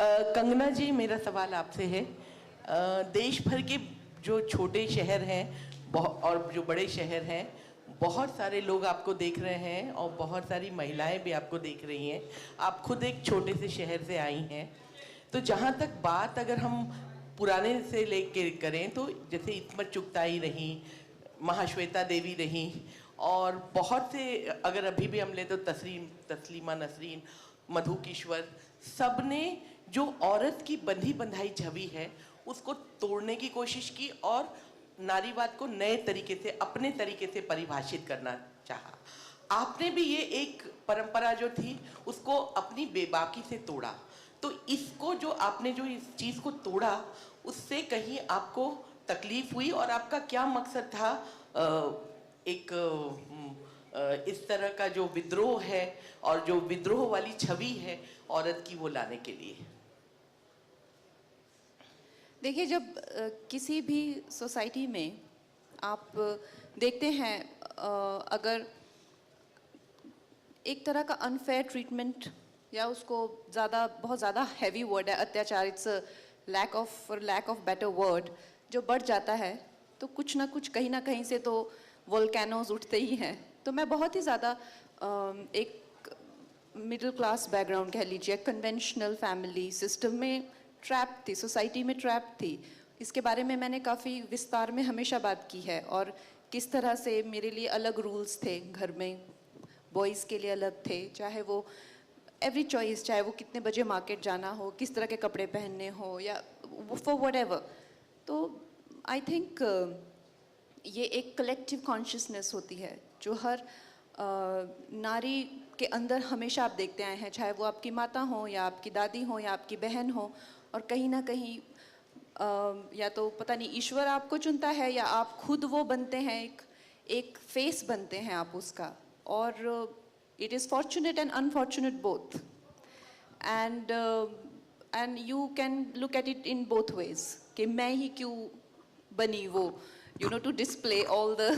कंगना जी, मेरा सवाल आपसे है। देश भर के जो छोटे शहर हैं और जो बड़े शहर हैं, बहुत सारे लोग आपको देख रहे हैं और बहुत सारी महिलाएं भी आपको देख रही हैं। आप खुद एक छोटे से शहर से आई हैं, तो जहाँ तक बात अगर हम पुराने से लेके करें तो जैसे इस्मत चुगताई रही, महाश्वेता देवी रही, और बहुत से अगर अभी भी हम ले तो तस्लीमा नसरीन, मधु किश्वर, सब ने जो औरत की बंधी बंधाई छवि है उसको तोड़ने की कोशिश की और नारीवाद को नए तरीके से, अपने तरीके से परिभाषित करना चाहा। आपने भी ये एक परंपरा जो थी उसको अपनी बेबाकी से तोड़ा। तो इसको जो आपने जो इस चीज़ को तोड़ा, उससे कहीं आपको तकलीफ हुई और आपका क्या मकसद था इस तरह का जो विद्रोह है और जो विद्रोह वाली छवि है औरत की, वो लाने के लिए? देखिए, जब किसी भी सोसाइटी में आप देखते हैं, अगर एक तरह का अनफेयर ट्रीटमेंट, या उसको बहुत ज़्यादा हैवी वर्ड है अत्याचार, it's lack of better word, जो बढ़ जाता है तो कुछ ना कुछ कहीं ना कहीं से तो वोल्केनोज उठते ही हैं। तो मैं बहुत ही ज़्यादा एक मिडिल क्लास बैकग्राउंड कह लीजिए, कन्वेंशनल फैमिली सिस्टम में ट्रैप थी, सोसाइटी में ट्रैप थी। इसके बारे में मैंने काफ़ी विस्तार में हमेशा बात की है, और किस तरह से मेरे लिए अलग रूल्स थे घर में, बॉयज़ के लिए अलग थे, चाहे वो एवरी चॉइस, चाहे वो कितने बजे मार्केट जाना हो, किस तरह के कपड़े पहनने हो, या फॉर व्हाटएवर। तो आई थिंक ये एक कलेक्टिव कॉन्शियसनेस होती है जो हर नारी के अंदर हमेशा आप देखते आए हैं, चाहे वो आपकी माता हो या आपकी दादी हो या आपकी बहन हो। और कहीं ना कहीं या तो पता नहीं ईश्वर आपको चुनता है या आप खुद वो बनते हैं, एक फेस बनते हैं आप उसका। और it is fortunate and unfortunate both, and you can look at it in both ways कि मैं ही क्यों बनी वो, to display all the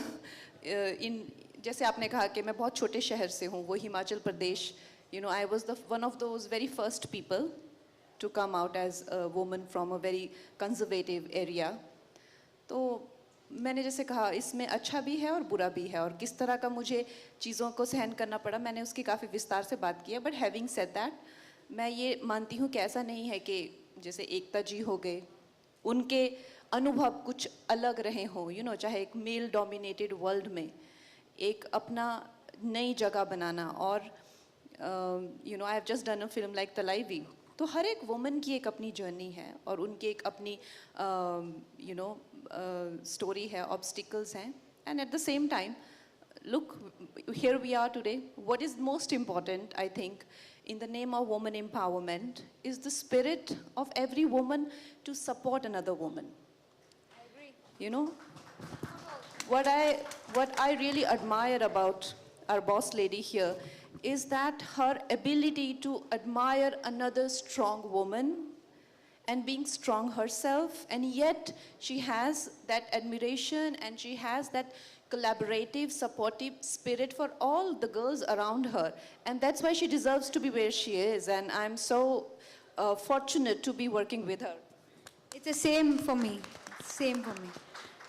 in, जैसे आपने कहा कि मैं बहुत छोटे शहर से हूँ, वो Himachal Pradesh, I was one of those very first people to come out as a woman from a very conservative area. तो मैंने जैसे कहा, इसमें अच्छा भी है और बुरा भी है, और किस तरह का मुझे चीज़ों को सहन करना पड़ा, मैंने उसकी काफ़ी विस्तार से बात की है। बट हैविंग सेड दैट, मैं ये मानती हूँ कि ऐसा नहीं है कि जैसे एकता जी हो गए, उनके अनुभव कुछ अलग रहे हों, चाहे एक मेल डोमिनेटेड वर्ल्ड में एक अपना नई जगह बनाना। और I have just done a film like Thalaivii. तो हर एक वुमन की एक अपनी जर्नी है और उनकी एक अपनी स्टोरी है, ऑब्स्टिकल्स हैं। And at the same time, look, here we are today. What is most important, I think, in the name of woman empowerment is the spirit of every woman to support another woman. I agree. What I really admire about our boss lady here is that her ability to admire another strong woman and being strong herself, and yet she has that admiration and she has that collaborative, supportive spirit for all the girls around her, and that's why she deserves to be where she is, and I'm so fortunate to be working with her. It's the same for me,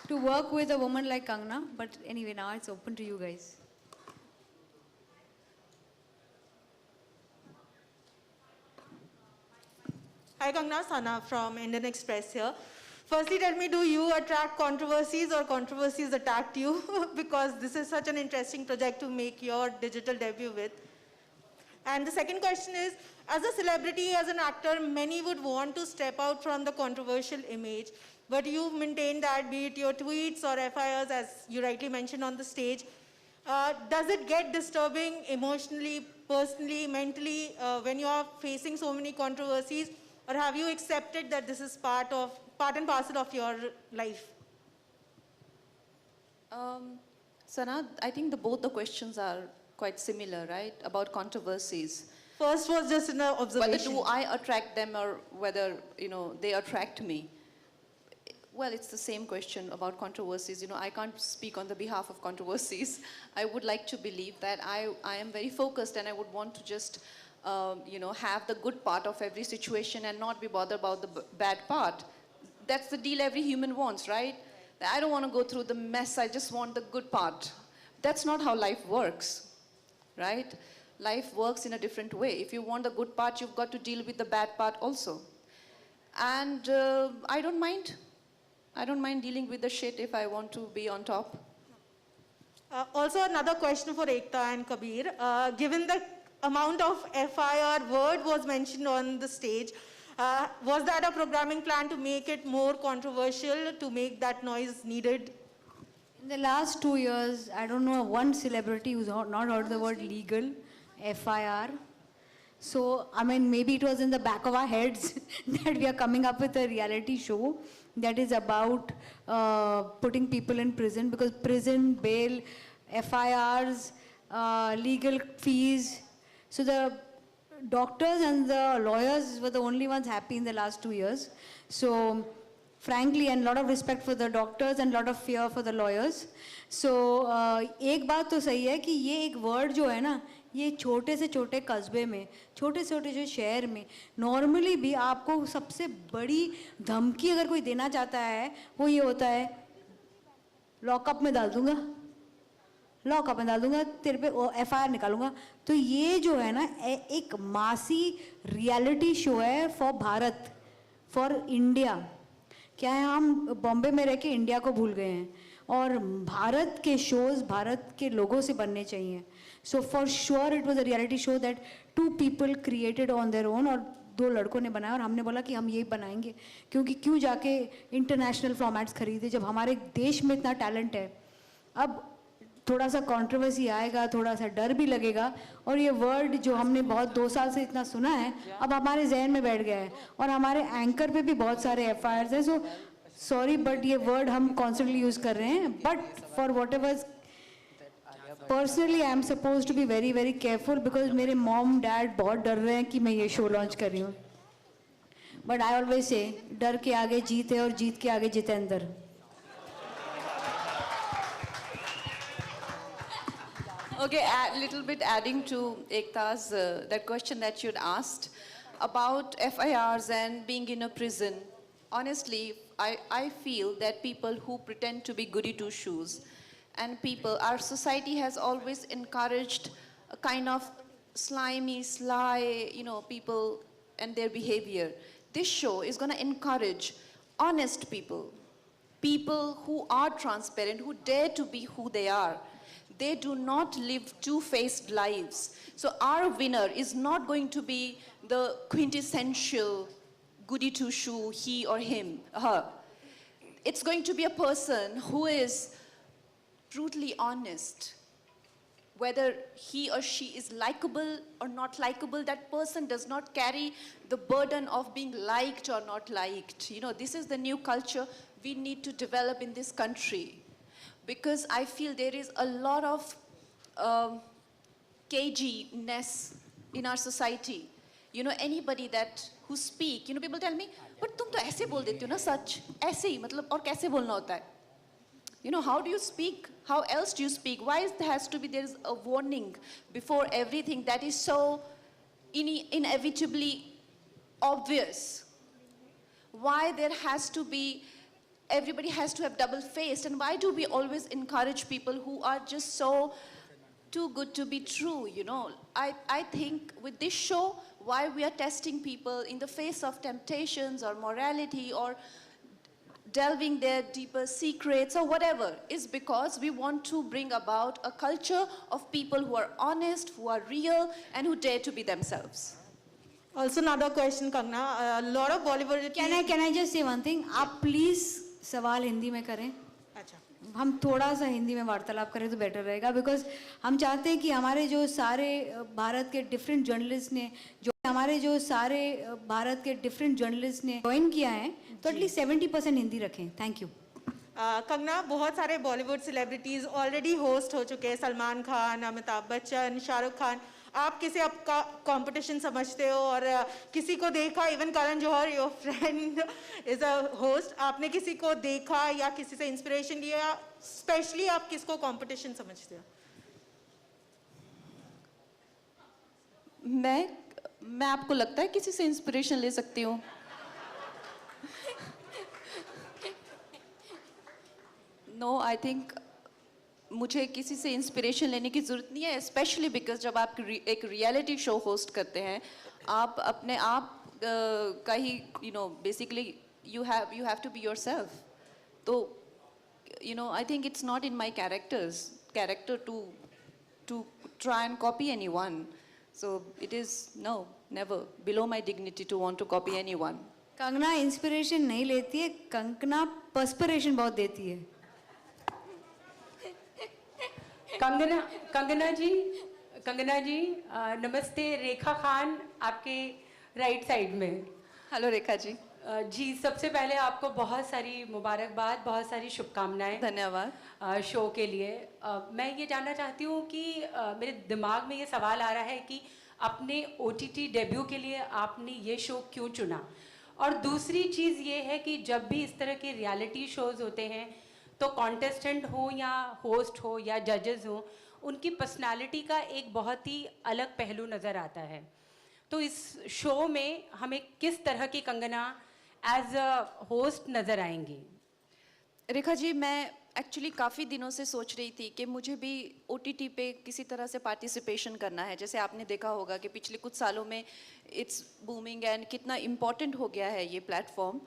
to work with a woman like Kangna. But anyway, now it's open to you guys. Hi Kangna, Sana from Indian Express here. Firstly, tell me, do you attract controversies or controversies attract you? Because this is such an interesting project to make your digital debut with. And the second question is, as a celebrity, as an actor, many would want to step out from the controversial image, but you maintain that, be it your tweets or FIRs, as you rightly mentioned on the stage. Does it get disturbing emotionally, personally, mentally, when you are facing so many controversies? Or have you accepted that this is part and parcel of your life? Sana, I think both the questions are quite similar, right? About controversies. First was just an observation. Whether do I attract them or whether, they attract me. Well, it's the same question about controversies. I can't speak on the behalf of controversies. I would like to believe that I am very focused, and I would want to just have the good part of every situation and not be bothered about the bad part. That's the deal every human wants, right? I don't want to go through the mess, I just want the good part. That's not how life works, right? Life works in a different way. If you want the good part, you've got to deal with the bad part also. And I don't mind. I don't mind dealing with the shit if I want to be on top. Also, another question for Ekta and Kabir. Given the amount of FIR word was mentioned on the stage, was that a programming plan to make it more controversial, to make that noise needed? In the last 2 years, I don't know one celebrity who's not heard the word legal, FIR. So, I mean, maybe it was in the back of our heads that we are coming up with a reality show that is about putting people in prison, because prison, bail, FIRs, legal fees. So the doctors and the lawyers were the only ones happy in the last 2 years. So frankly, and a lot of respect for the doctors and a lot of fear for the lawyers. So एक बात तो सही है कि ये एक word जो है ना, ये छोटे से छोटे कस्बे में, छोटे से छोटे जो शहर में नॉर्मली भी आपको सबसे बड़ी धमकी अगर कोई देना चाहता है वो ये होता है, लॉकअप में डाल दूंगा, लॉकअप में डाल दूंगा, तेरे पे FIR निकालूंगा. तो ये जो है ना एक मासी रियलिटी शो है फॉर भारत, फॉर इंडिया. क्या है, हम बॉम्बे में रह के इंडिया को भूल गए हैं और भारत के शोज भारत के लोगों से बनने चाहिए. So for sure it was a reality show that 2 people created on their own, और 2 लड़कों ने बनाया और हमने बोला कि हम यही बनाएंगे, क्योंकि क्यों जाके इंटरनेशनल फॉर्मेट्स खरीदे जब हमारे देश में इतना टैलेंट है. अब थोड़ा सा कंट्रोवर्सी आएगा, थोड़ा सा डर भी लगेगा, और ये वर्ड जो हमने बहुत 2 साल से इतना सुना है अब हमारे जहन में बैठ गया है, और हमारे एंकर पे भी बहुत सारे FIRs हैं. सो सॉरी बट ये वर्ड हम कॉन्स्टेंटली यूज कर रहे हैं, but for whatever personally I am suppose to be very very careful, because मेरे मॉम डैड बहुत डर रहे हैं कि मैं ये शो लॉन्च कर रही हूँ. बट आई ऑलवेज से डर के आगे जीत है और जीत के आगे Jitendra. Okay, a little bit adding to Ekta's that question that you'd asked about FIRs and being in a prison. Honestly, I feel that people who pretend to be goody two shoes, and our society has always encouraged a kind of slimy, sly, people and their behavior. This show is going to encourage honest people who are transparent, who dare to be who they are. They do not live two-faced lives. So our winner is not going to be the quintessential goody two-shoe, he or him, her. It's going to be a person who is brutally honest. Whether he or she is likable or not likable, that person does not carry the burden of being liked or not liked. This is the new culture we need to develop in this country. Because I feel there is a lot of caginess in our society. Anybody who speak, people tell me, but तुम तो ऐसे बोल देती हो ना सच, ऐसे ही मतलब और कैसे बोलना होता है? How do you speak? How else do you speak? Why there is a warning before everything that is so inevitably obvious? Why there has to be everybody has to have double-faced, and why do we always encourage people who are just so too good to be true, I think with this show, why we are testing people in the face of temptations or morality or delving their deeper secrets or whatever, is because we want to bring about a culture of people who are honest, who are real, and who dare to be themselves. Also another question, Kangna. A lot of Bollywood... Can I just say one thing? आप please सवाल हिंदी में करें. अच्छा, हम थोड़ा सा हिंदी में वार्तालाप करें तो बेटर रहेगा, बिकॉज हम चाहते हैं कि हमारे जो सारे भारत के डिफरेंट जर्नलिस्ट ने ज्वाइन किया है तो एटलीस्ट 70% हिंदी रखें. Thank you. कंगना, बहुत सारे बॉलीवुड सेलिब्रिटीज ऑलरेडी होस्ट हो चुके हैं, सलमान खान, अमिताभ बच्चन, शाहरुख खान. आप किसे आपका कंपटीशन समझते हो? और किसी को देखा, even Karan Johar, your friend is a host, आपने किसी को देखा या किसी से इंस्पिरेशन लिया? स्पेशली आप किसको कंपटीशन समझते हो? मैं मैं आपको लगता है किसी से इंस्पिरेशन ले सकती हूँ? नो, आई थिंक मुझे किसी से इंस्पिरेशन लेने की ज़रूरत नहीं है, स्पेशली बिकॉज जब आप एक रियलिटी शो होस्ट करते हैं, आप अपने आप का ही basically you have to be yourself. तो I think it's not in my character to try and copy anyone. So it is never below my dignity to want to copy anyone. Kangana inspiration नहीं लेती है, Kangana perspiration बहुत देती है. कंगना जी नमस्ते. रेखा खान आपके right side में. हेलो रेखा जी. जी, सबसे पहले आपको बहुत सारी मुबारकबाद, बहुत सारी शुभकामनाएं. धन्यवाद. शो के लिए मैं ये जानना चाहती हूँ कि मेरे दिमाग में ये सवाल आ रहा है कि अपने OTT डेब्यू के लिए आपने ये शो क्यों चुना. और दूसरी चीज़ ये है कि जब भी इस तरह के रियलिटी शोज़ होते हैं तो कॉन्टेस्टेंट हो या होस्ट हो या जजेस हो, उनकी पर्सनालिटी का एक बहुत ही अलग पहलू नज़र आता है. तो इस शो में हमें किस तरह की कंगना एज अ होस्ट नज़र आएंगी? रेखा जी, मैं एक्चुअली काफ़ी दिनों से सोच रही थी कि मुझे भी OTT पे किसी तरह से पार्टिसिपेशन करना है. जैसे आपने देखा होगा कि पिछले कुछ सालों में इट्स बूमिंग एंड कितना इम्पॉर्टेंट हो गया है ये प्लेटफॉर्म.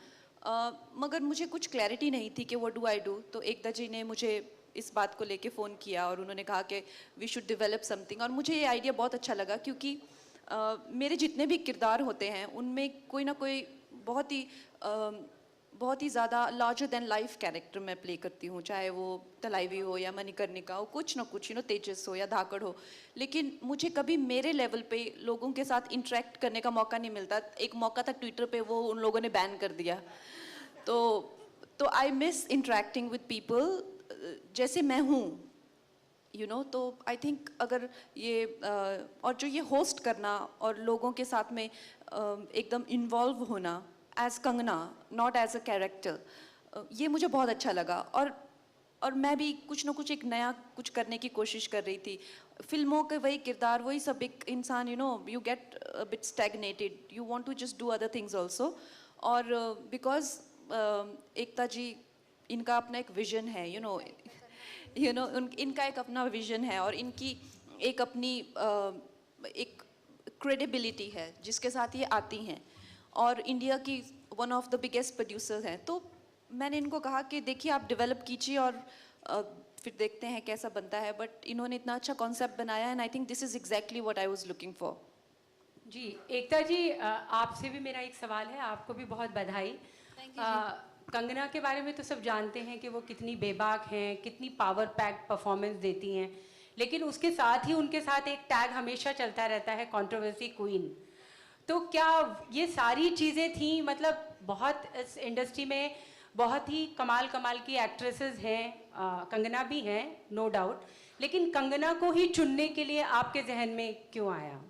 मगर मुझे कुछ क्लैरिटी नहीं थी कि व्हाट डू आई डू. तो एकता जी ने मुझे इस बात को लेके फ़ोन किया और उन्होंने कहा कि वी शुड डेवलप समथिंग. और मुझे ये आइडिया बहुत अच्छा लगा क्योंकि मेरे जितने भी किरदार होते हैं उनमें कोई ना कोई बहुत ही ज़्यादा लार्जर देन लाइफ कैरेक्टर मैं प्ले करती हूँ, चाहे वो तलाइवी हो या मणिकर्णिका हो, कुछ ना कुछ तेजस हो या धाकड़ हो. लेकिन मुझे कभी मेरे लेवल पे लोगों के साथ इंटरेक्ट करने का मौका नहीं मिलता. एक मौका था ट्विटर पे, वो उन लोगों ने बैन कर दिया. तो I miss interacting with people जैसे मैं हूँ. तो आई थिंक अगर ये और जो ये होस्ट करना और लोगों के साथ में एकदम इन्वॉल्व होना as Kangana, not as a character, ये मुझे बहुत अच्छा लगा. और मैं भी कुछ ना कुछ एक नया कुछ करने की कोशिश कर रही थी. फिल्मों के वही किरदार, वही सब, एक इंसान you get a bit stagnated, you want to just do other things also. और बिकॉज एकता जी, इनका अपना एक विजन है, इनका एक अपना विजन है और इनकी एक अपनी एक क्रेडिबिलिटी है जिसके साथ ये आती हैं. और इंडिया की one of the biggest producer हैं. तो मैंने इनको कहा कि देखिए आप डेवलप कीजिए और फिर देखते हैं कैसा बनता है. बट इन्होंने इतना अच्छा कॉन्सेप्ट बनाया and I think this is exactly what I was looking for. जी, एकता जी, आपसे भी मेरा एक सवाल है. आपको भी बहुत बधाई. कंगना के बारे में तो सब जानते हैं कि वो कितनी बेबाक हैं, कितनी पावर पैक्ड परफॉर्मेंस देती हैं, लेकिन उसके साथ ही उनके साथ एक टैग हमेशा चलता रहता है, कंट्रोवर्सी क्वीन. तो क्या ये सारी चीज़ें थी, मतलब बहुत इस इंडस्ट्री में बहुत ही कमाल की एक्ट्रेसेस हैं, कंगना भी हैं नो डाउट, लेकिन कंगना को ही चुनने के लिए आपके जहन में क्यों आया?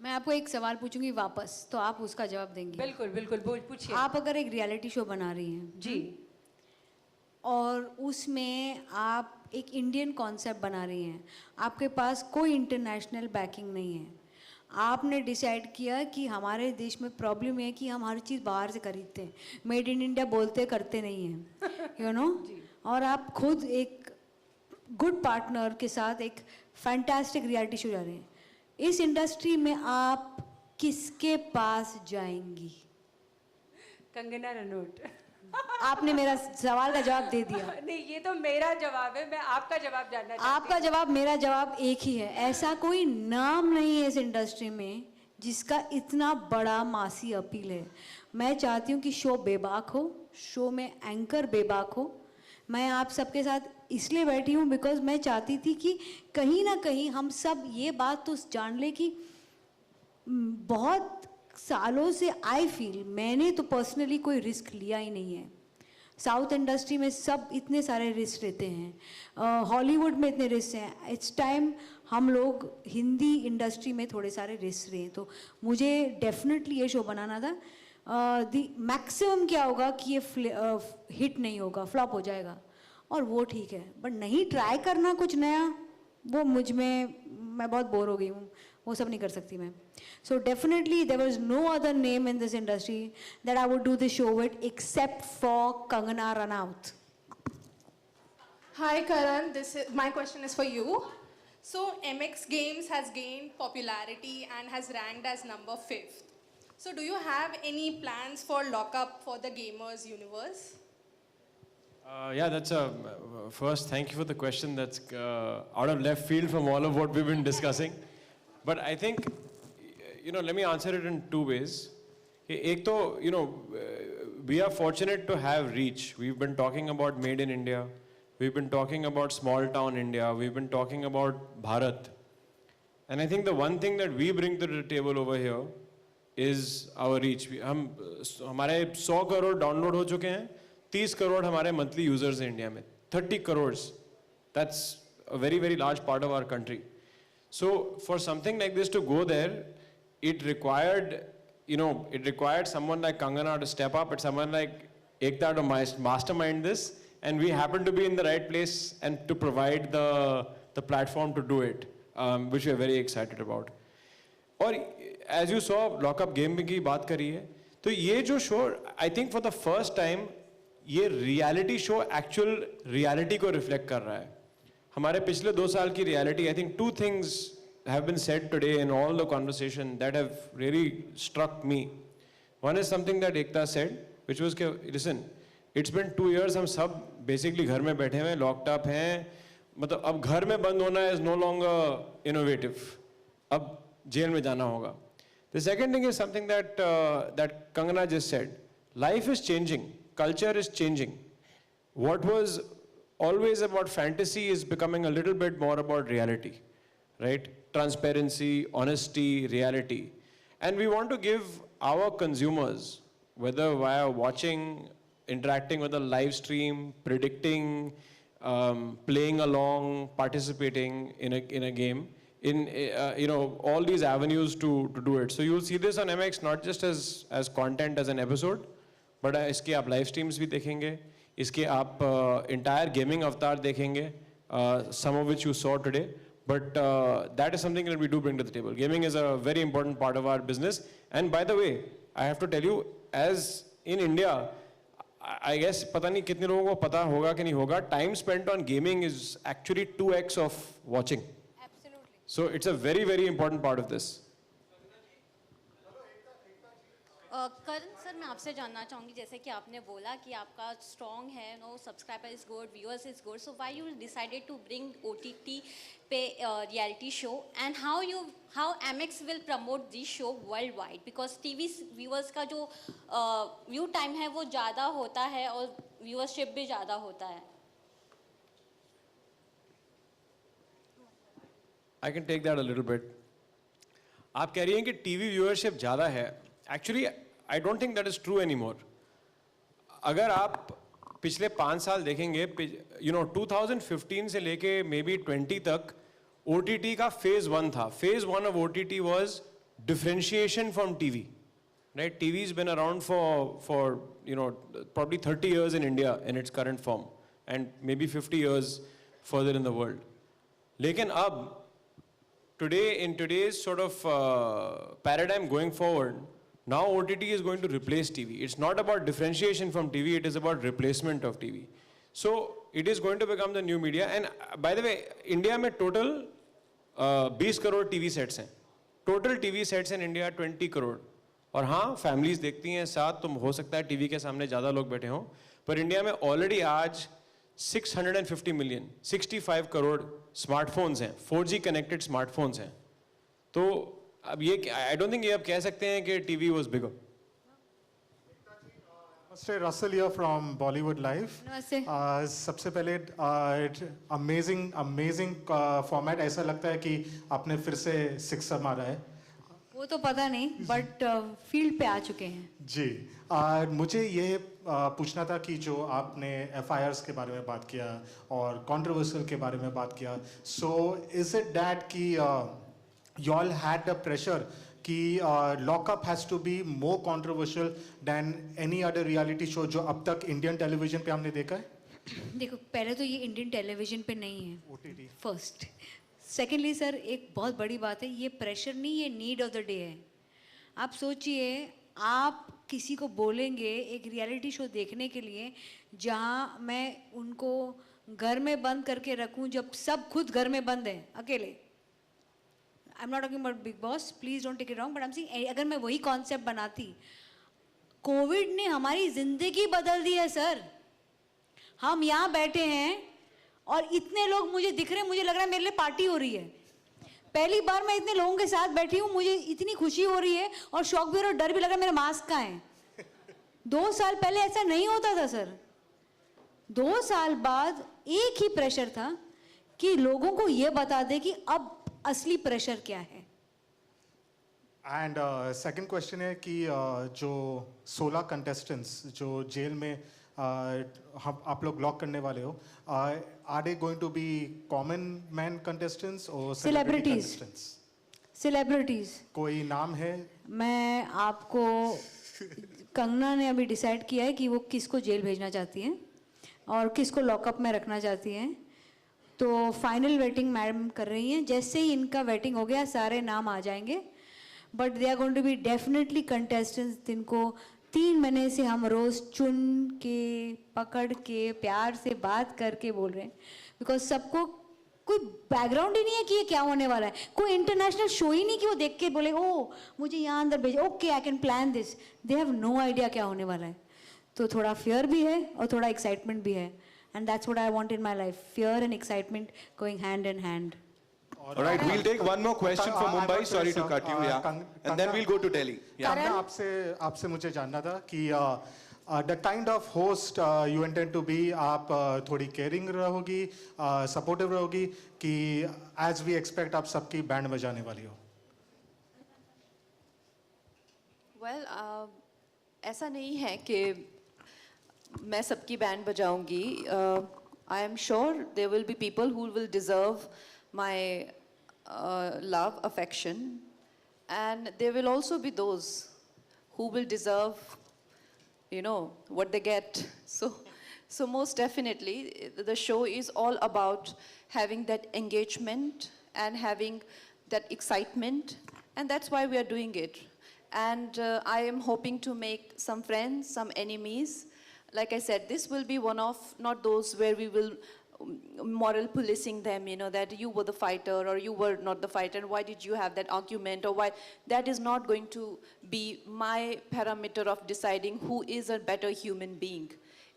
मैं आपको एक सवाल पूछूंगी वापस, तो आप उसका जवाब देंगे. बिल्कुल पूछिए. आप अगर एक रियलिटी शो बना रही हैं जी, और उसमें आप एक इंडियन कॉन्सेप्ट बना रही हैं, आपके पास कोई इंटरनेशनल बैकिंग नहीं है, आपने डिसाइड किया कि हमारे देश में प्रॉब्लम है कि हम हर चीज़ बाहर से खरीदते हैं, मेड इन इंडिया बोलते करते नहीं हैं, और आप खुद एक गुड पार्टनर के साथ एक फैंटास्टिक रियलिटी शो जा रहे हैं. इस इंडस्ट्री में आप किसके पास जाएंगी? कंगना रनौत. आपने मेरा सवाल का जवाब दे दिया. नहीं, ये तो मेरा जवाब है, मैं आपका जवाब जानना चाहती हूँ. आपका जवाब, मेरा जवाब एक ही है. ऐसा कोई नाम नहीं है इस इंडस्ट्री में जिसका इतना बड़ा मासी अपील है. मैं चाहती हूँ कि शो बेबाक हो, शो में एंकर बेबाक हो. मैं आप सबके साथ इसलिए बैठी हूँ बिकॉज मैं चाहती थी कि कहीं ना कहीं हम सब ये बात तो जान ले कि बहुत सालों से आई फील, मैंने तो पर्सनली कोई रिस्क लिया ही नहीं है. साउथ इंडस्ट्री में सब इतने सारे रिस्क लेते हैं, हॉलीवुड में इतने रिस्क हैं. इट्स टाइम हम लोग हिंदी इंडस्ट्री में थोड़े सारे रिस्क रहे. तो मुझे डेफिनेटली ये शो बनाना था. दी मैक्सिमम क्या होगा कि ये हिट नहीं होगा, फ्लॉप हो जाएगा, और वो ठीक है. बट नहीं ट्राई करना कुछ नया, वो मुझ में, मैं बहुत बोर हो गई हूँ. वो सब नहीं कर सकती मैं. So definitely there was no other name in this industry that I would do this show with except for Kangana Ranaut. Hi Karan, my question is for you. So MX Games has gained popularity and has ranked as number 5th. So do you have any plans for lockup for the gamers universe? Yeah, that's a first. Thank you for the question. That's out of left field from all of what we've been discussing. But I think, let me answer it in two ways. Ek to, we are fortunate to have reach. We've been talking about Made in India. We've been talking about small town India. We've been talking about Bharat. And I think the one thing that we bring to the table over here is our reach. हमारे 100 crore download हो चुके हैं. 30 करोड़ हमारे monthly users हैं India में. 30 crore. That's a very, very large part of our country. So for something like this to go there, it required someone like Kangana to step up, and someone like Ekta to mastermind this, and we happen to be in the right place and to provide the platform to do it, which we are very excited about. और as you saw, lockup game की बात करी है, तो ये जो show, I think for the first time, ये reality show actual reality को reflect कर रहा है. हमारे पिछले 2 साल की reality, I think 2 things have been said today in all the conversation that have really struck me. One is something that Ekta said, which was, listen, it's been 2 years, हम सब basically घर में बैठे हैं, locked up हैं, मतलब अब घर में बंद होना is no longer innovative. अब जेल में जाना होगा. The second thing is something that Kangana just said. Life is changing. Culture is changing. What was always about fantasy is becoming a little bit more about reality, right? Transparency, honesty, reality. And we want to give our consumers, whether via watching, interacting with a live stream, predicting, playing along, participating in a game, all these avenues to do it. So you'll see this on MX not just as content as an episode, but इसके आप live streams भी देखेंगे, इसके आप entire gaming avatar देखेंगे, some of which you saw today. But that is something that we do bring to the table. Gaming is a very important part of our business. And by the way, I have to tell you, as in India, I guess पता नहीं कितने लोगों को पता होगा कि नहीं होगा, time spent on gaming is actually 2x of watching. Absolutely. So it's a very, very important part of this. Karan sir, मैं आपसे जानना चाहूँगी, जैसे कि आपने बोला कि आपका स्ट्रॉन्ग है, subscriber is good, viewers is good, so why you decided to bring OTT पे reality show, and how MX will promote this show world wide, because TV viewers का जो व्यू टाइम है वो ज़्यादा होता है और व्यूअरशिप भी ज़्यादा होता है. I can take that a little bit. आप कह रही हैं कि TV व्यूअरशिप ज़्यादा है. Actually, I don't think that is true anymore. अगर आप पिछले 5 साल देखेंगे, 2015 से लेके maybe 20 तक OTT का phase 1 था. Phase 1 of OTT was differentiation from TV. Right? TV's been around for probably 30 years in India in its current form, and maybe 50 years further in the world. लेकिन अब today, in today's sort of paradigm going forward, now OTT is going to replace TV. It's not about differentiation from TV, it is about replacement of TV. So it is going to become the new media. And by the way, India में total 20 crore TV sets हैं. Total TV sets in India 20 crore. और हाँ, families देखती हैं साथ, तो हो सकता है TV के सामने ज़्यादा लोग बैठे हों. पर इंडिया में already आज 650 million, 65 करोड़ स्मार्टफोन्स हैं, 4G कनेक्टेड स्मार्टफोन्स हैं. तो अब ये, आई डोंट थिंक ये आप कह सकते हैं कि टीवी वाज बिगर. नमस्ते, Russell here from Bollywood live. नमस्ते. सबसे पहले अमेजिंग फॉर्मेट. ऐसा लगता है कि आपने फिर से सिक्सर मारा है. वो तो पता नहीं, बट फील्ड पे आ चुके हैं जी. मुझे ये पूछना था कि जो आपने FIRs के बारे में बात किया और कंट्रोवर्शियल के बारे में बात किया, सो इज इट दैट कि you all had the pressure कि lockup has to be more controversial than any other reality show जो अब तक इंडियन टेलीविजन पे हमने देखा है? देखो, पहले तो ये इंडियन टेलीविजन पे नहीं है, OTT. फर्स्ट. सेकेंडली सर, एक बहुत बड़ी बात है, ये प्रेशर नहीं, ये नीड ऑफ द डे है. आप सोचिए, आप किसी को बोलेंगे एक रियलिटी शो देखने के लिए जहाँ मैं उनको घर में बंद करके रखूँ जब सब खुद घर में बंद हैं अकेले. I am not talking about Bigg Boss, please don't take it wrong, but I am saying अगर मैं वही कॉन्सेप्ट बनाती, कोविड ने हमारी जिंदगी बदल दी है सर. हम यहाँ बैठे हैं और इतने लोग मुझे दिख रहे हैं, मुझे लग रहा है मेरे लिए पार्टी हो रही है. पहली बार मैं इतने लोगों के साथ बैठी हूँ, मुझे इतनी खुशी हो रही है और शौक भी हो रहा है और डर भी लग रहा है मेरा मास्क कहाँ है. 2 साल पहले ऐसा नहीं होता था सर. 2 साल बाद एक ही प्रेशर था कि लोगों को ये बता दे कि अब असली प्रेशर क्या है. एंड सेकंड क्वेश्चन है कि जो 16 कंटेस्टेंट्स जो जेल में हम आप लोग लॉक करने वाले हो, are they going to be common man contestants और Celebrities. सेलिब्रिटीज. कोई नाम है? मैं आपको, कंगना ने अभी डिसाइड किया है कि वो किसको जेल भेजना चाहती हैं और किसको लॉकअप में रखना चाहती हैं. तो फाइनल वेटिंग मैडम कर रही हैं. जैसे ही इनका वेटिंग हो गया सारे नाम आ जाएंगे. But they are going to be definitely contestants जिनको 3 महीने से हम रोज़ चुन के, पकड़ के, प्यार से बात करके बोल रहे हैं. बिकॉज सबको कोई बैकग्राउंड ही नहीं है कि ये क्या होने वाला है. कोई इंटरनेशनल शो ही नहीं कि वो देख के बोले ओ मुझे यहाँ अंदर भेजो, okay I can plan this. They have no idea क्या होने वाला है. तो थोड़ा फियर भी है और थोड़ा एक्साइटमेंट भी है. And that's what I want in my life, fear and excitement going hand in hand. All right, we'll take one more question from Mumbai. Sorry to cut you, yeah. And then we'll go to Delhi. Yeah. Kangana, आपसे मुझे जानना था कि the kind of host you intend to be, आप थोड़ी caring रहोगी, supportive रहोगी कि एज वी एक्सपेक्ट आप सबकी बैंड बजाने वाली हो? वेल ऐसा नहीं है कि मैं सबकी बैंड बजाऊंगी. I am sure there will be people who will deserve my love, affection, and there will also be those who will deserve, you know, what they get. So most definitely, the show is all about having that engagement and having that excitement, and that's why we are doing it. And I am hoping to make some friends, some enemies. Like I said, this will be one of, not those where we will moral policing them, you know, that you were the fighter or you were not the fighter and why did you have that argument or why. That is not going to be my parameter of deciding who is a better human being.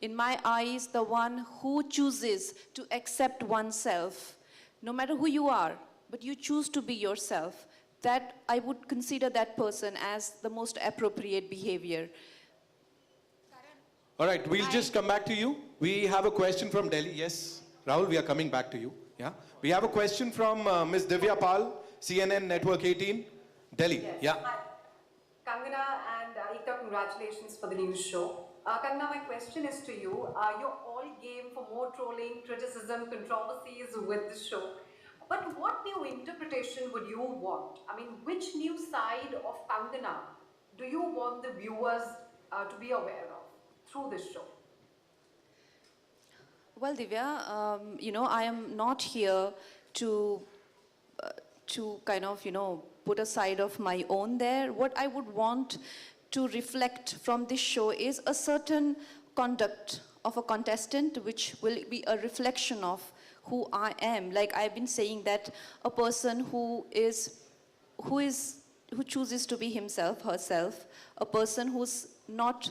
In my eyes, the one who chooses to accept oneself, no matter who you are, but you choose to be yourself, that I would consider that person as the most appropriate behavior. All right, we'll just come back to you. We have a question from Delhi. Yes, Rahul, we are coming back to you. Yeah, we have a question from Ms. Divya Pal, CNN Network 18, Delhi. Yes. Yeah. Hi. Kangana and Ekta, congratulations for the new show. Kangana, my question is to you. You're all game for more trolling, criticism, controversies with this show. But what new interpretation would you want? I mean, which new side of Kangana do you want the viewers to be aware of through this show? Well, Divya, you know, I am not here to kind of, you know, put a side of my own there. What I would want to reflect from this show is a certain conduct of a contestant which will be a reflection of who I am. Like I've been saying, that a person who chooses to be himself, herself, a person who's not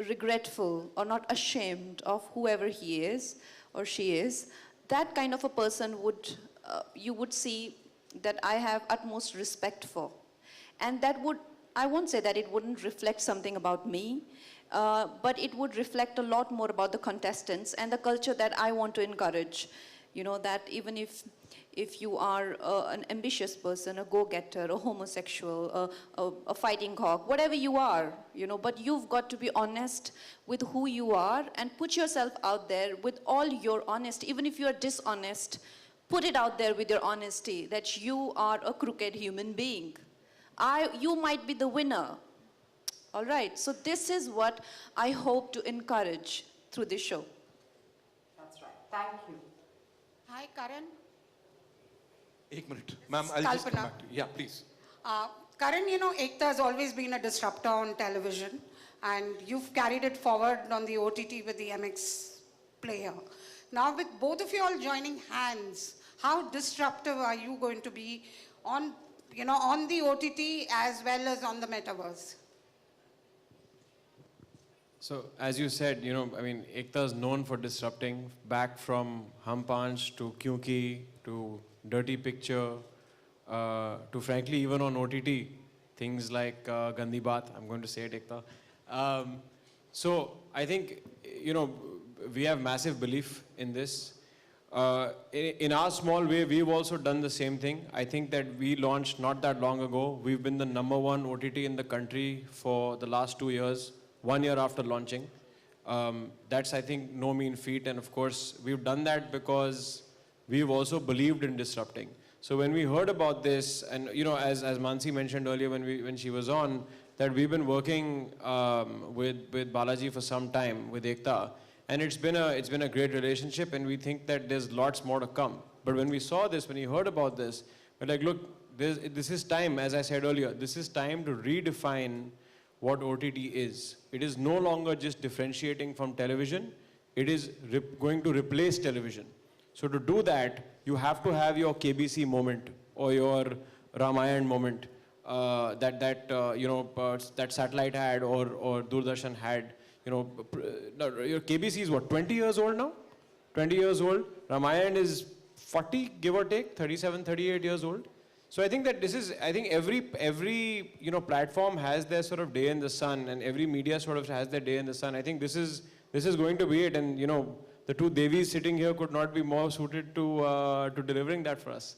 regretful or not ashamed of whoever he is or she is, that kind of a person would, you would see that I have utmost respect for. And that would, I won't say that it wouldn't reflect something about me, but it would reflect a lot more about the contestants and the culture that I want to encourage. You know, that even if you are an ambitious person, a go-getter, a homosexual, a fighting cock, whatever you are, you know, but you've got to be honest with who you are and put yourself out there with all your honesty. Even if you are dishonest, put it out there with your honesty that you are a crooked human being. You might be the winner. All right, so this is what I hope to encourage through this show. That's right. Thank you. Hi, Karan. एक minute. Ma'am, I'll just come Kalpana. back to you. Yeah, please. Karan, you know, Ekta has always been a disruptor on television, and you've carried it forward on the OTT with the MX player. Now, with both of you all joining hands, how disruptive are you going to be on, you know, on the OTT as well as on the metaverse? So, as you said, you know, I mean, Ekta is known for disrupting, back from Hum Panch to Kyunki to Dirty Picture to frankly even on OTT, things like Gandhi Baat. I'm going to say it, Ekta. So, I think, you know, we have massive belief in this. In our small way, we've also done the same thing. I think that we launched not that long ago. We've been the #1 OTT in the country for the last 2 years. 1 year after launching. That's, I think, no mean feat. And of course, we've done that because we've also believed in disrupting. So when we heard about this, and you know, as Mansi mentioned earlier when she was on, that we've been working with Balaji for some time, with Ekta. And it's been a great relationship, and we think that there's lots more to come. But when we saw this, when we heard about this, we're like, look, this is time, as I said earlier, this is time to redefine what OTT is. It is no longer just differentiating from television. It is going to replace television. So to do that, you have to have your KBC moment or your Ramayan moment that satellite had or Doordarshan had. You know, your KBC is what, 20 years old now? 20 years old. Ramayan is 40, give or take, 37, 38 years old. So I think that I think every you know, platform has their sort of day in the sun, and every media sort of has their day in the sun. I think this is going to be it, and you know, the two Devis sitting here could not be more suited to delivering that for us.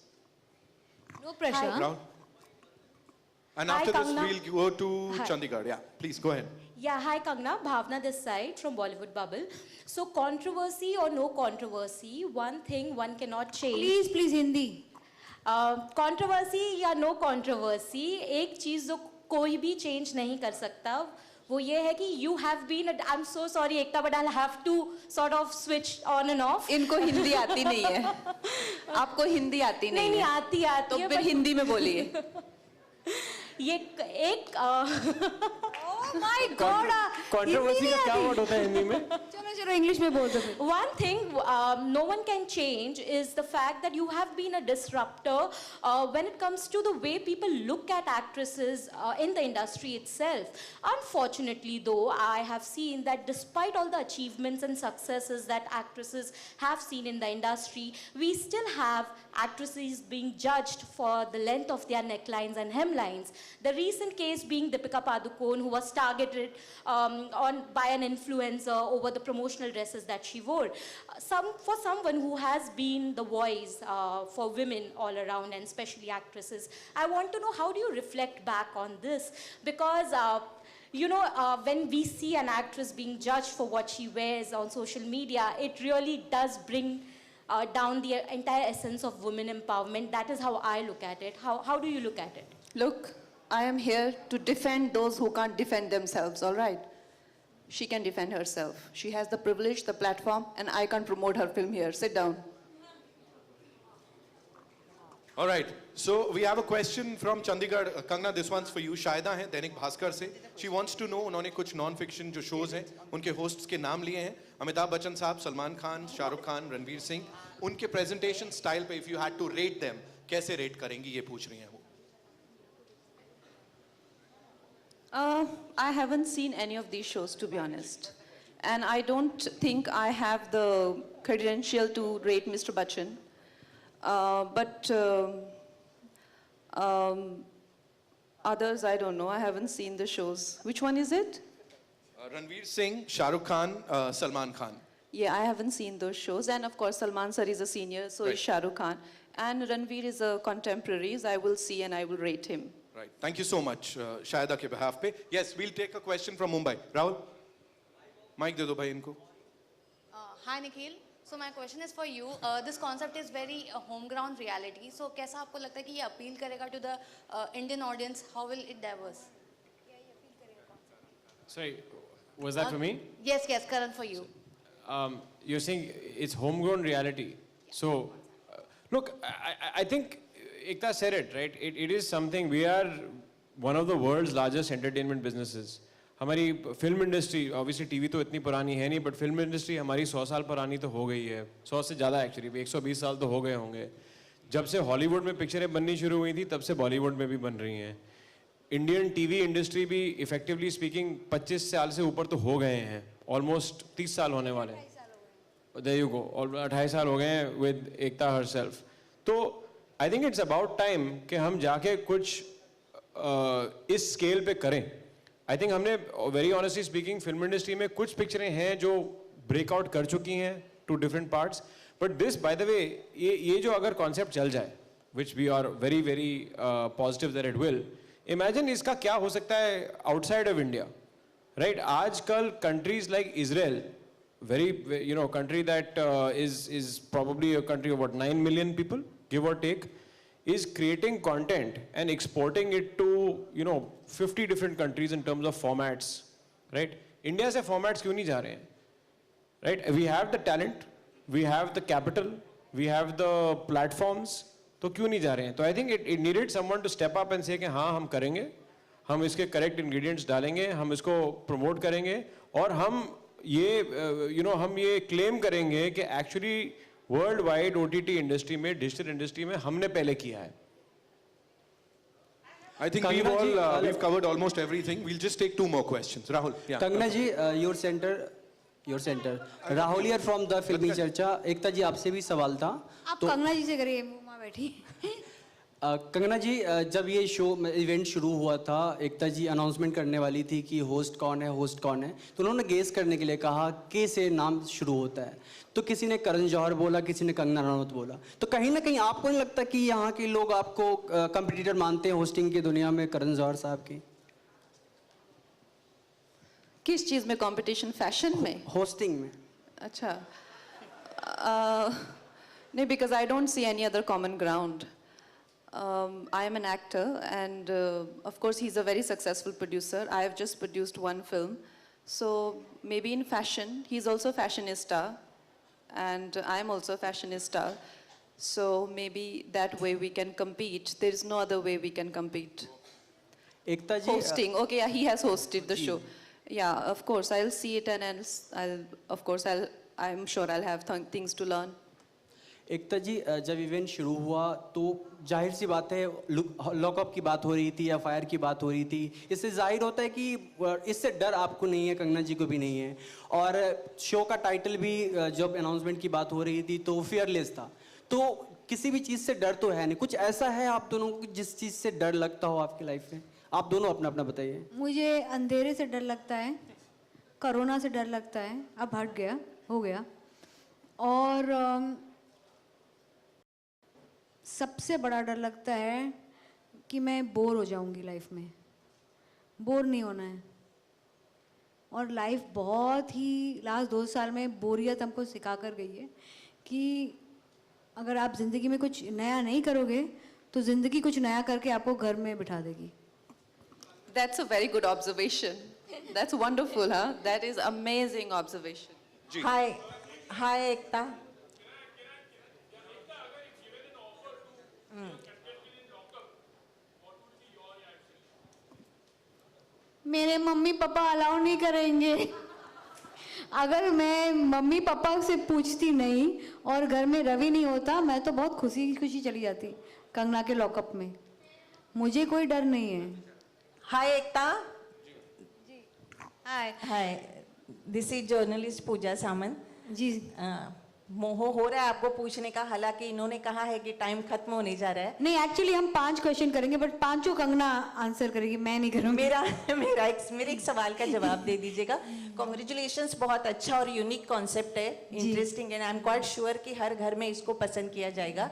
No pressure. Round. And after this, we'll go to Chandigarh. Yeah, please go ahead. Yeah, hi Kangna, Bhavna this side from Bollywood Bubble. So controversy or no controversy, one thing one cannot change. Please, Hindi. Controversy या no controversy एक चीज़ जो कोई भी change नहीं कर सकता वो ये है कि you have been I am so sorry Ekta but I have to sort of switch on and off इनको हिंदी आती नहीं है आपको हिंदी आती नहीं नहीं आती तो फिर हिंदी में बोलिए ये एक माय गॉड कंट्रोवर्सी का क्या वर्ड होता है हिंदी में चलो इंग्लिश में बोल दो फिर one thing no one can change is the fact that you have been a disruptor when it comes to the way people look at actresses in the industry itself. Unfortunately though, I have seen that despite all the achievements and successes that actresses have seen in the industry, we still have actresses being judged for the length of their necklines and hemlines. The recent case being Deepika Padukone, who was targeted by an influencer over the promotional dresses that she wore. For someone who has been the voice for women all around, and especially actresses, I want to know, how do you reflect back on this? Because you know, when we see an actress being judged for what she wears on social media, it really does bring down the entire essence of women empowerment. That is how I look at it. How do you look at it? Look, I am here to defend those who can't defend themselves, all right? She can defend herself. She has the privilege, the platform, and I can't promote her film here. Sit down. All right. So we have a question from Chandigarh. Kangna, this one's for you. Shahida hai Dainik Bhaskar se. She wants to know, उन्होंने कुछ non-fiction जो shows हैं, उनके hosts के नाम लिए हैं. अमिताभ बच्चन साहब, सलमान खान, शाहरुख खान, रणवीर सिंह. उनके presentation style पे, if you had to rate them, कैसे rate करेंगी? ये पूछ रही हैं वो. I haven't seen any of these shows, to be honest. And I don't think I have the credential to rate Mr. Bachchan. But others, I don't know. I haven't seen the shows. Which one is it? Ranveer Singh, Shah Rukh Khan, Salman Khan. Yeah, I haven't seen those shows. And of course, Salman sir is a senior, so is Shah Rukh Khan. And Ranveer is a contemporary. I will see and I will rate him. Right. Thank you so much, Shahida ke behalf pe. Yes, we'll take a question from Mumbai. Rahul? Mic de do bhai inko. Hi Nikhil. So my question is for you. This concept is very home ground reality. So कैसा आपको लगता है कि ये appeal करेगा to the Indian audience? How will it diverse? Sorry, was that for me? Yes, Karan, for you. You're saying it's homegrown reality. So, look, I think Ekta said it, right? It is something, we are one of the world's largest entertainment businesses. हमारी film industry, obviously TV तो इतनी पुरानी है नहीं, but film industry हमारी 100 साल पुरानी तो हो गई है, 100 से ज़्यादा एक्चुअली, 120 साल तो हो गए होंगे. जब से हॉलीवुड में पिक्चरें बननी शुरू हुई थी, तब से बॉलीवुड में भी बन रही हैं. इंडियन टीवी इंडस्ट्री भी इफेक्टिवली स्पीकिंग 25 साल से ऊपर तो हो गए हैं, ऑलमोस्ट 30 साल होने वाले हैं. There you go, 28 साल हो गए हैं विद एकता herself. तो I think it's about time कि हम जाके कुछ इस स्केल पे करें. आई थिंक हमने very honestly speaking film industry में कुछ पिक्चरें हैं जो ब्रेकआउट कर चुकी हैं to different parts, but this by the way ये जो अगर कॉन्सेप्ट चल जाए, which we are very very positive that it will, imagine इसका क्या हो सकता है आउटसाइड ऑफ इंडिया, राइट? आजकल countries like Israel, very country that is probably a country of about 9 million people, give or take, is creating content and exporting it to 50 different countries in terms of formats, right? India se formats kyun nahi ja rahe hain, right? We have the talent, we have the capital, we have the platforms, तो क्यों नहीं जा रहे हैं? तो I think it needed someone to step up and say कि हाँ हम करेंगे, हम इसके correct ingredients डालेंगे, हम इसको promote करेंगे, और हम ये हम ये क्लेम करेंगे कि actually world wide OTT industry में, डिजिटल इंडस्ट्री में हमने पहले किया है. I think we've covered almost everything. We'll just take 2 more questions. Rahul, yeah. Kangana ji, your center. Rahul here from the Filmi Charcha. एकता जी आपसे भी सवाल था. आप कंगना जी से करिए, मुँह बैठी. कंगना जी, जब ये शो इवेंट शुरू हुआ था, एकता जी अनाउंसमेंट करने वाली थी कि होस्ट कौन है, तो उन्होंने गेस करने के लिए कहा के से नाम शुरू होता है. तो किसी ने करण जौहर बोला, किसी ने कंगना रनौत बोला. तो कहीं ना कहीं आपको नहीं लगता कि यहाँ के लोग आपको कंपटीटर मानते हैं होस्टिंग की दुनिया में, करण जौहर साहब की? किस चीज़ में कंपटीशन? फैशन में? होस्टिंग में. अच्छा, नहीं, because I don't see any other common ground. I am an actor, and of course he's a very successful producer. I have just produced 1 film, so maybe in fashion he's also a fashionista, and I am also a fashionista. So maybe that way we can compete. There is no other way we can compete. Ekta ji, hosting. Okay, yeah, he has hosted the show. Yeah, of course I'll see it, and I'm sure I'll have things to learn. एकता जी, जब event शुरू हुआ तो जाहिर सी बात है lockup की बात हो रही थी, एफआईआर की बात हो रही थी. इससे जाहिर होता है कि इससे डर आपको नहीं है, कंगना जी को भी नहीं है. और शो का टाइटल भी जब अनाउंसमेंट की बात हो रही थी तो फियरलेस था. तो किसी भी चीज़ से डर तो है नहीं. कुछ ऐसा है आप दोनों को जिस चीज़ से डर लगता हो आपकी लाइफ में? आप दोनों अपना अपना बताइए. मुझे अंधेरे से डर लगता है, कोरोना से डर लगता है, अब हट गया, हो गया. और सबसे बड़ा डर लगता है कि मैं बोर हो जाऊंगी लाइफ में. बोर नहीं होना है. और लाइफ बहुत ही लास्ट 2 साल में बोरियत हमको सिखा कर गई है कि अगर आप ज़िंदगी में कुछ नया नहीं करोगे तो ज़िंदगी कुछ नया करके आपको घर में बिठा देगी. That's a very good observation. That's wonderful, huh? That is amazing observation. Hi, Ekta. मेरे मम्मी पापा अलाउ नहीं करेंगे. अगर मैं मम्मी पापा से पूछती नहीं और घर में रवि नहीं होता, मैं तो बहुत खुशी खुशी चली जाती कंगना के लॉकअप में. मुझे कोई डर नहीं है. हाय एकता. हाय, दिस इज जर्नलिस्ट पूजा सामंत. जी. मोह हो रहा है आपको पूछने का, हालांकि इन्होंने कहा है कि टाइम खत्म होने जा रहा है. नहीं, एक्चुअली हम 5 क्वेश्चन करेंगे, बट 5 कंगना आंसर करेगी, मैं नहीं करूँगी. मेरे एक सवाल का जवाब दे दीजिएगा. कॉन्ग्रेचुलेशंस, बहुत अच्छा और यूनिक कॉन्सेप्ट है, interesting, and I am quite sure कि हर घर में इसको पसंद किया जाएगा.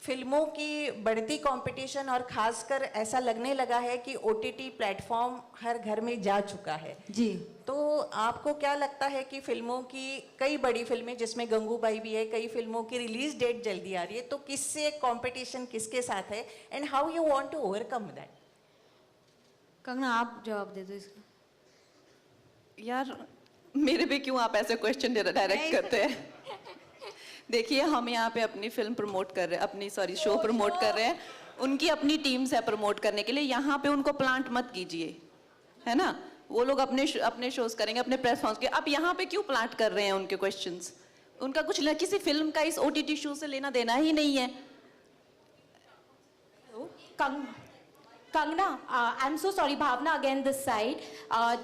फिल्मों की बढ़ती कंपटीशन और खासकर ऐसा लगने लगा है कि ओटीटी प्लेटफॉर्म हर घर में जा चुका है. जी. तो आपको क्या लगता है कि फिल्मों की, कई बड़ी फिल्में जिसमें गंगूबाई भी है, कई फिल्मों की रिलीज डेट जल्दी आ रही है, तो किससे कंपटीशन किसके साथ है, and how you want to overcome that? Kangana आप जवाब दे दो इसका. यार मेरे पे क्यों आप ऐसे क्वेश्चन डायरेक्ट करते हैं? देखिए हम यहाँ पे अपनी फिल्म प्रमोट कर रहे हैं, अपनी शो प्रमोट कर रहे हैं, उनकी अपनी टीम्स है प्रमोट करने के लिए, यहाँ पे उनको प्लांट मत कीजिए, है ना? वो लोग अपने शोज करेंगे, अपने प्रेस कॉन्फ्रेंस के, अब यहाँ पे क्यों प्लांट कर रहे हैं उनके क्वेश्चंस? उनका कुछ किसी फिल्म का इस OTT शो से लेना देना ही नहीं है। Kangna, I'm so sorry, Bhavna again this side.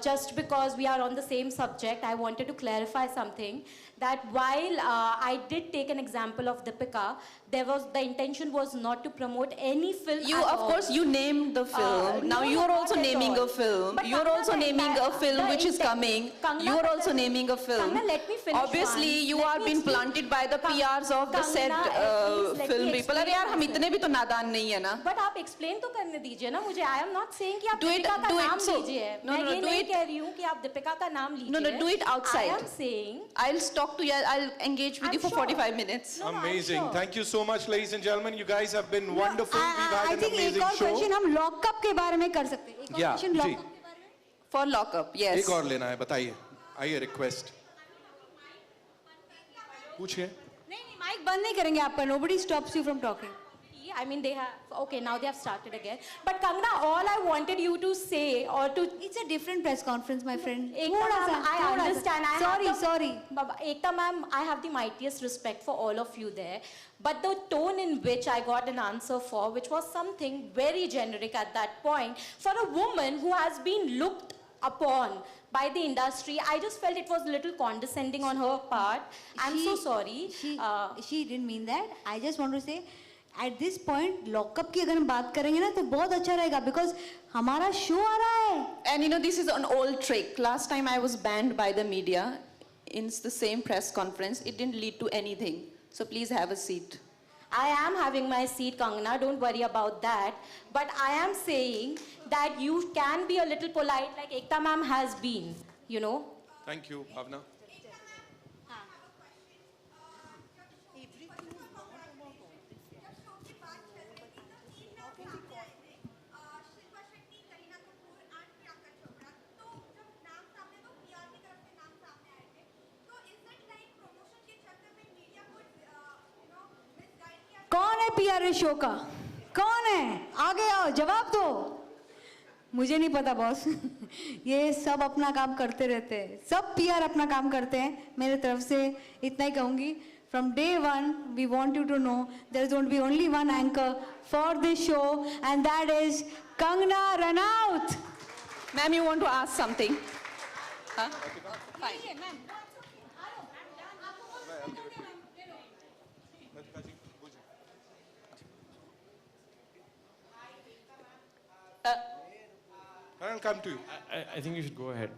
Just because we are on the same subject, I wanted to clarify something. That while I did take an example of Deepika, the intention was not to promote any film. Of course, you named the film. Now you're also naming a film. You're also naming a film which is coming. You're also naming a film. Kangna, let me finish. Obviously, you are being planted by the PRs of the said film people. अरे यार हम इतने भी तो नादान नहीं है ना. But आप explain तो करने दीजिए ना मुझे. I am not saying कि आप दीपिका का नाम लीजिए. मैं ये नहीं कह रही हूँ कि आप दीपिका का नाम लीजिए. No, do it outside. I am saying. I'll talk to you. I'll engage with you for 45 minutes. Amazing. Thank you so much, ladies and gentlemen. You guys have been wonderful. We've had an amazing एक और show. Question हम lockup के बारे में कर सकते हैं. एक और Yeah, क्वेश्चन जी. लॉकअप के बारे में. For lockup, yes. एक और लेना है, बताइए. आइए, रिक्वेस्ट. पूछिए. नहीं, माइक बंद नहीं करेंगे आपका. Nobody stops you from talking. I mean, they have, okay, now they have started again. But Kangna, all I wanted you to say or to... It's a different press conference, my friend. Ekta ma'am, I understand. Sorry. Ekta ma'am, I have the mightiest respect for all of you there. But the tone in which I got an answer for, which was something very generic at that point, for a woman who has been looked upon by the industry, I just felt it was a little condescending on her part. I'm so sorry. She didn't mean that. I just want to say, at this point, lockup की अगर हम बात करेंगे ना तो बहुत अच्छा रहेगा because हमारा show आ रहा है. And you know, this is an old trick. Last time I was banned by the media in the same press conference. It didn't lead to anything. So please have a seat. I am having my seat, Kangna. Don't worry about that. But I am saying that you can be a little polite like Ekta ma'am has been, you know. Thank you, Bhavna. कौन है PRA show का? कौन है? आगे आओ, जवाब दो. मुझे नहीं पता बॉस. ये सब अपना काम करते रहते हैं. सब PR अपना काम करते हैं. मेरे तरफ से इतना ही कहूंगी. From day one, we want you to know there is going to be only one anchor for this show, and that is Kangna Ranaut. Ma'am, you want to ask something? Huh? Fine. I'll come to you. I think you should go ahead.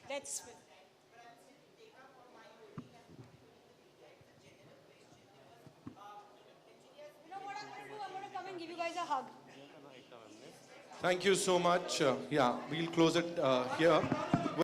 Let's. You know what I'm going to do? I'm going to come and give you guys a hug. Thank you so much. Yeah, we'll close it here.